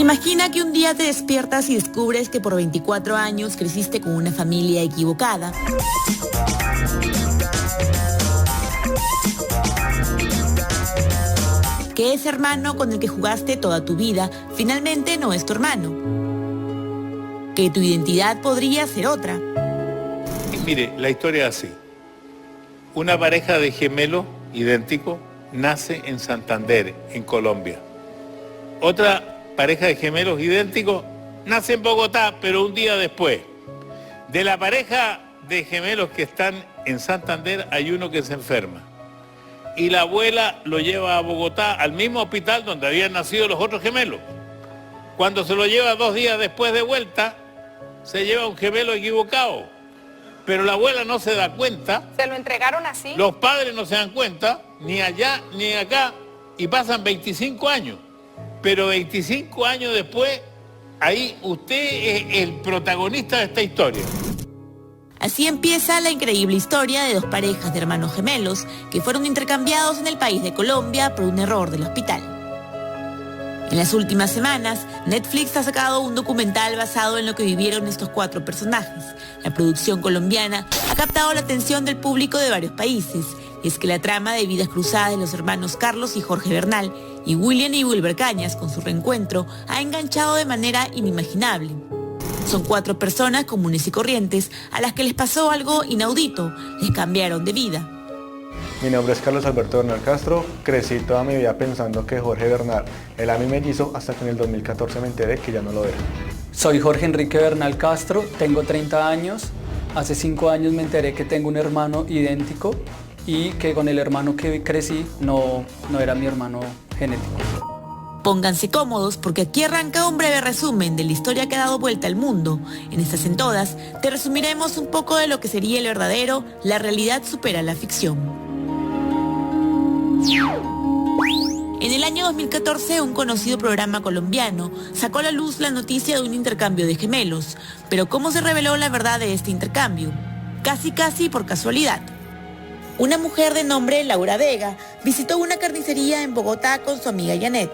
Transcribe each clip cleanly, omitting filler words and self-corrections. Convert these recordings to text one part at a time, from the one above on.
Imagina que un día te despiertas y descubres que por 24 años creciste con una familia equivocada. Que ese hermano con el que jugaste toda tu vida finalmente no es tu hermano. Que tu identidad podría ser otra. Mire, la historia es así. Una pareja de gemelos idénticos nace en Santander, en Colombia. Otra pareja de gemelos idénticos nace en Bogotá, pero un día después. De la pareja de gemelos que están en Santander hay uno que se enferma. Y la abuela lo lleva a Bogotá, al mismo hospital donde habían nacido los otros gemelos. Cuando se lo lleva 2 días después de vuelta, se lleva un gemelo equivocado. Pero la abuela no se da cuenta. ¿Se lo entregaron así? Los padres no se dan cuenta, ni allá ni acá, y pasan 25 años. Pero 25 años después, ahí usted es el protagonista de esta historia. Así empieza la increíble historia de 2 parejas de hermanos gemelos que fueron intercambiados en el país de Colombia por un error del hospital. En las últimas semanas, Netflix ha sacado un documental basado en lo que vivieron estos 4 personajes. La producción colombiana ha captado la atención del público de varios países, y es que la trama de vidas cruzadas de los hermanos Carlos y Jorge Bernal y William y Wilber Cañas con su reencuentro ha enganchado de manera inimaginable. Son 4 personas comunes y corrientes a las que les pasó algo inaudito, les cambiaron de vida. Mi nombre es Carlos Alberto Bernal Castro, crecí toda mi vida pensando que Jorge Bernal era mi mellizo hasta que en el 2014 me enteré que ya no lo era. Soy Jorge Enrique Bernal Castro, tengo 30 años, hace 5 años me enteré que tengo un hermano idéntico y que con el hermano que crecí no era mi hermano genético. Pónganse cómodos porque aquí arranca un breve resumen de la historia que ha dado vuelta al mundo. En Estas en Todas te resumiremos un poco de lo que sería el verdadero, la realidad supera la ficción. En el año 2014, un conocido programa colombiano sacó a la luz la noticia de un intercambio de gemelos. Pero ¿cómo se reveló la verdad de este intercambio? Casi por casualidad. Una mujer de nombre Laura Vega visitó una carnicería en Bogotá con su amiga Janet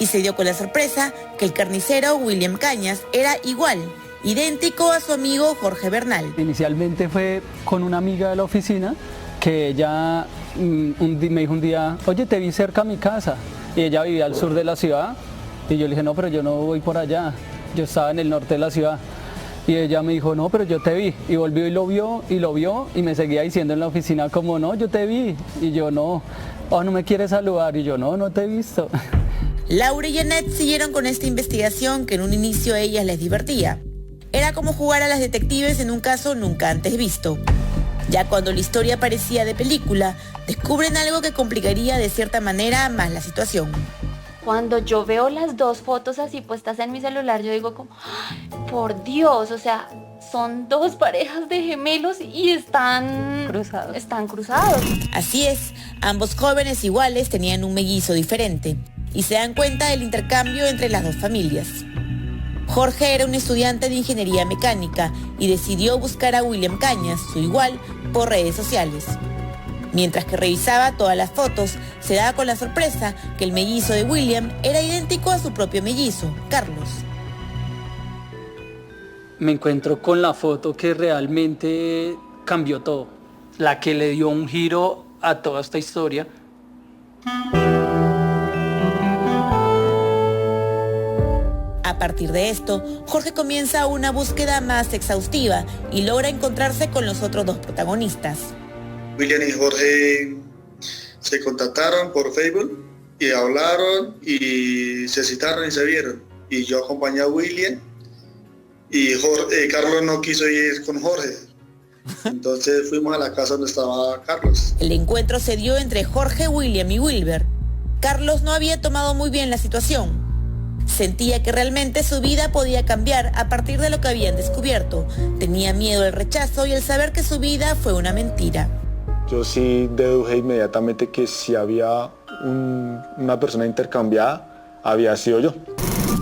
y se dio con la sorpresa que el carnicero William Cañas era igual, idéntico a su amigo Jorge Bernal. Inicialmente fue con una amiga de la oficina que ella me dijo un día, oye, te vi cerca a mi casa, y ella vivía al sur de la ciudad, y yo le dije, no, pero yo no voy por allá, yo estaba en el norte de la ciudad. Y ella me dijo, no, pero yo te vi. Y volvió y lo vio, y me seguía diciendo en la oficina como, no, yo te vi. Y yo, no, oh, no me quieres saludar. Y yo, no te he visto. Laura y Janet siguieron con esta investigación que en un inicio a ellas les divertía. Era como jugar a las detectives en un caso nunca antes visto. Ya cuando la historia parecía de película, descubren algo que complicaría de cierta manera más la situación. Cuando yo veo las 2 fotos así puestas en mi celular, yo digo como, por Dios, o sea, son 2 parejas de gemelos y están cruzados. Así es, ambos jóvenes iguales tenían un mellizo diferente y se dan cuenta del intercambio entre las 2 familias. Jorge era un estudiante de ingeniería mecánica y decidió buscar a William Cañas, su igual, por redes sociales. Mientras que revisaba todas las fotos, se daba con la sorpresa que el mellizo de William era idéntico a su propio mellizo, Carlos. Me encuentro con la foto que realmente cambió todo, la que le dio un giro a toda esta historia. A partir de esto, Jorge comienza una búsqueda más exhaustiva y logra encontrarse con los otros 2 protagonistas. William y Jorge se contactaron por Facebook y hablaron y se citaron y se vieron. Y yo acompañé a William y Carlos no quiso ir con Jorge. Entonces fuimos a la casa donde estaba Carlos. El encuentro se dio entre Jorge, William y Wilber. Carlos no había tomado muy bien la situación. Sentía que realmente su vida podía cambiar a partir de lo que habían descubierto. Tenía miedo al rechazo y el saber que su vida fue una mentira. Yo sí deduje inmediatamente que si había una persona intercambiada, había sido yo.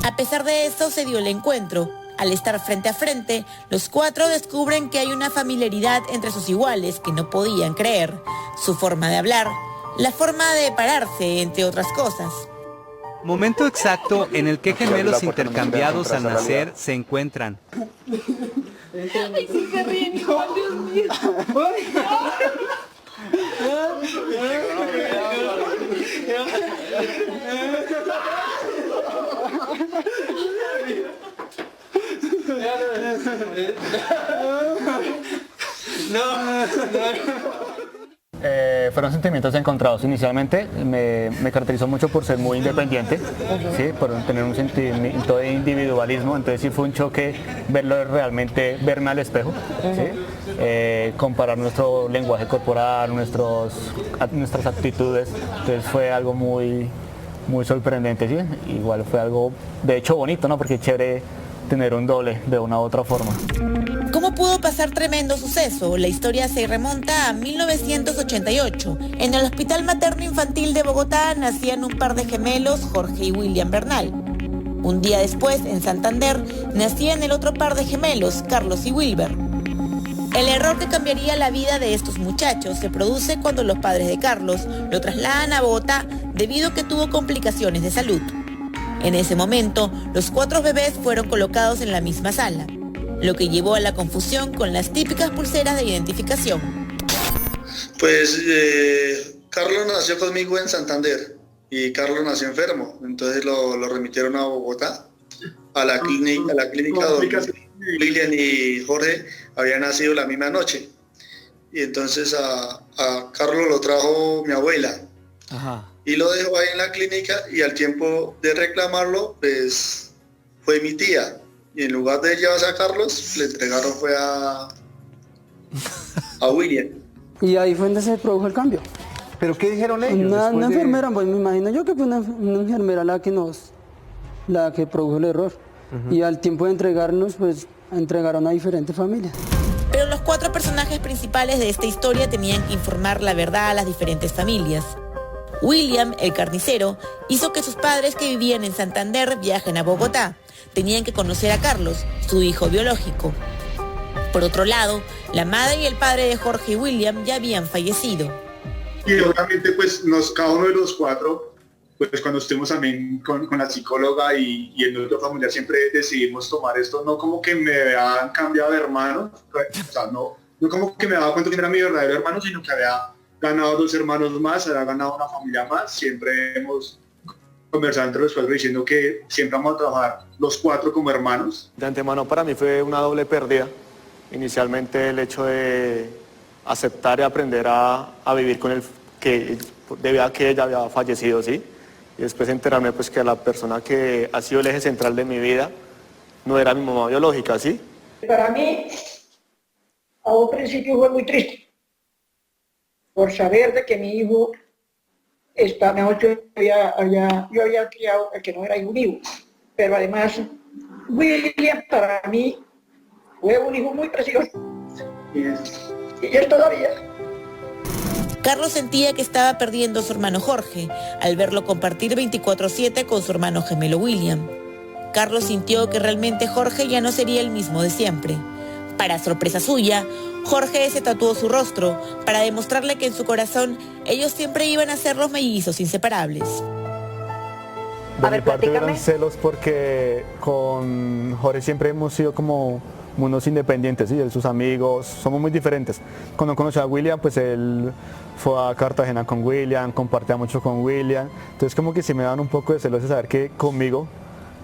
A pesar de eso, se dio el encuentro. Al estar frente a frente, los 4 descubren que hay una familiaridad entre sus iguales que no podían creer. Su forma de hablar, la forma de pararse, entre otras cosas. Momento exacto en el que gemelos intercambiados al nacer se encuentran. Ay, sí se ríen igual, Dios mío. Fueron sentimientos encontrados. Inicialmente me caracterizó mucho por ser muy independiente, ¿sí? Por tener un sentimiento de individualismo, entonces sí fue un choque verlo realmente, verme al espejo, ¿sí? Comparar nuestro lenguaje corporal, nuestras actitudes, entonces fue algo muy sorprendente, ¿sí? Igual fue algo de hecho bonito, ¿no? Porque es chévere tener un doble de una u otra forma. ¿Cómo pudo pasar tremendo suceso? La historia se remonta a 1988. En el Hospital Materno Infantil de Bogotá nacían un par de gemelos, Jorge y William Bernal. Un día después, en Santander, nacían el otro par de gemelos, Carlos y Wilber. El error que cambiaría la vida de estos muchachos se produce cuando los padres de Carlos lo trasladan a Bogotá debido a que tuvo complicaciones de salud. En ese momento, los 4 bebés fueron colocados en la misma sala, lo que llevó a la confusión con las típicas pulseras de identificación. Pues Carlos nació conmigo en Santander y Carlos nació enfermo, entonces lo remitieron a Bogotá, a la clínica donde William y Jorge habían nacido la misma noche. Y entonces a Carlos lo trajo mi abuela. Ajá. Y lo dejó ahí en la clínica y al tiempo de reclamarlo, pues fue mi tía. Y en lugar de llevarse a Carlos, le entregaron fue a William. Y ahí fue donde se produjo el cambio. ¿Pero qué dijeron ellos? Una enfermera, pues me imagino yo que fue una enfermera la que produjo el error. Y al tiempo de entregarnos, pues entregaron a diferentes familias. Pero los 4 personajes principales de esta historia tenían que informar la verdad a las diferentes familias. William, el carnicero, hizo que sus padres que vivían en Santander viajen a Bogotá. Tenían que conocer a Carlos, su hijo biológico. Por otro lado, la madre y el padre de Jorge y William ya habían fallecido. Y obviamente pues cada uno de los 4, pues cuando estuvimos también con la psicóloga y el núcleo familiar siempre decidimos tomar esto, no como que me habían cambiado de hermano, o sea, no como que me daba cuenta que era mi verdadero hermano, sino que había ganado 2 hermanos más, había ganado una familia más. Siempre hemos conversado entre los 4 diciendo que siempre vamos a trabajar los 4 como hermanos. De antemano para mí fue una doble pérdida. Inicialmente el hecho de aceptar y aprender a vivir con él, que debido a que ella había fallecido, ¿sí? Y después enterarme pues que la persona que ha sido el eje central de mi vida no era mi mamá biológica, ¿sí? Para mí, a un principio fue muy triste, por saber de que mi hijo está mejor. Yo había criado el que no era hijo mío, pero además William para mí fue un hijo muy precioso y él todavía. Carlos sentía que estaba perdiendo a su hermano Jorge al verlo compartir 24/7 con su hermano gemelo William. Carlos sintió que realmente Jorge ya no sería el mismo de siempre. Para sorpresa suya, Jorge se tatuó su rostro para demostrarle que en su corazón ellos siempre iban a ser los mellizos inseparables. De mi parte eran celos porque con Jorge siempre hemos sido como unos independientes, ¿sí? Sus amigos, somos muy diferentes. Cuando conocí a William, pues él fue a Cartagena con William, compartía mucho con William, entonces como que sí me daban un poco de celos de saber que conmigo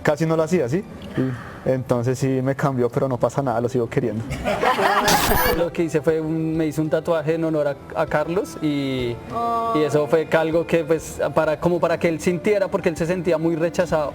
casi no lo hacía, ¿sí? Entonces sí me cambió, pero no pasa nada, lo sigo queriendo. Lo que hice fue, me hice un tatuaje en honor a Carlos y eso fue algo que pues como para que él sintiera, porque él se sentía muy rechazado.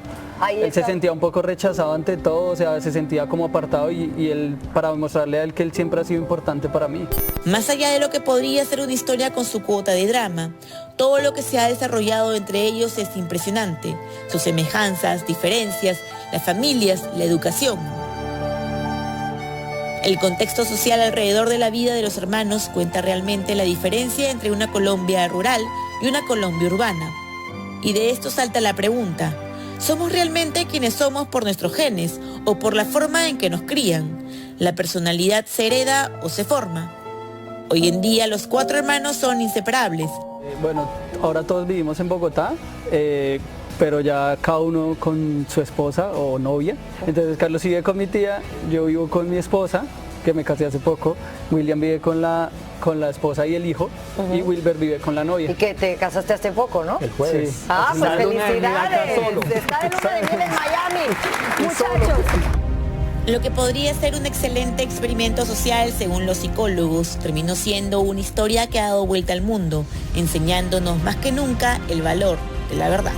Él se sentía un poco rechazado ante todo, o sea, se sentía como apartado y él, para demostrarle a él que él siempre ha sido importante para mí. Más allá de lo que podría ser una historia con su cuota de drama, todo lo que se ha desarrollado entre ellos es impresionante. Sus semejanzas, diferencias, las familias, la educación. El contexto social alrededor de la vida de los hermanos cuenta realmente la diferencia entre una Colombia rural y una Colombia urbana. Y de esto salta la pregunta: ¿somos realmente quienes somos por nuestros genes o por la forma en que nos crían? ¿La personalidad se hereda o se forma? Hoy en día los 4 hermanos son inseparables. Bueno, ahora todos vivimos en Bogotá. pero ya cada uno con su esposa o novia. Entonces Carlos vive con mi tía, yo vivo con mi esposa, que me casé hace poco, William vive con la esposa y el hijo, y Wilber vive con la novia. Y que te casaste hace poco, ¿no? El jueves. Sí. Ah, pues felicidades. Está de luna de miel en Miami. Muchachos. Lo que podría ser un excelente experimento social, según los psicólogos, terminó siendo una historia que ha dado vuelta al mundo, enseñándonos más que nunca el valor de la verdad.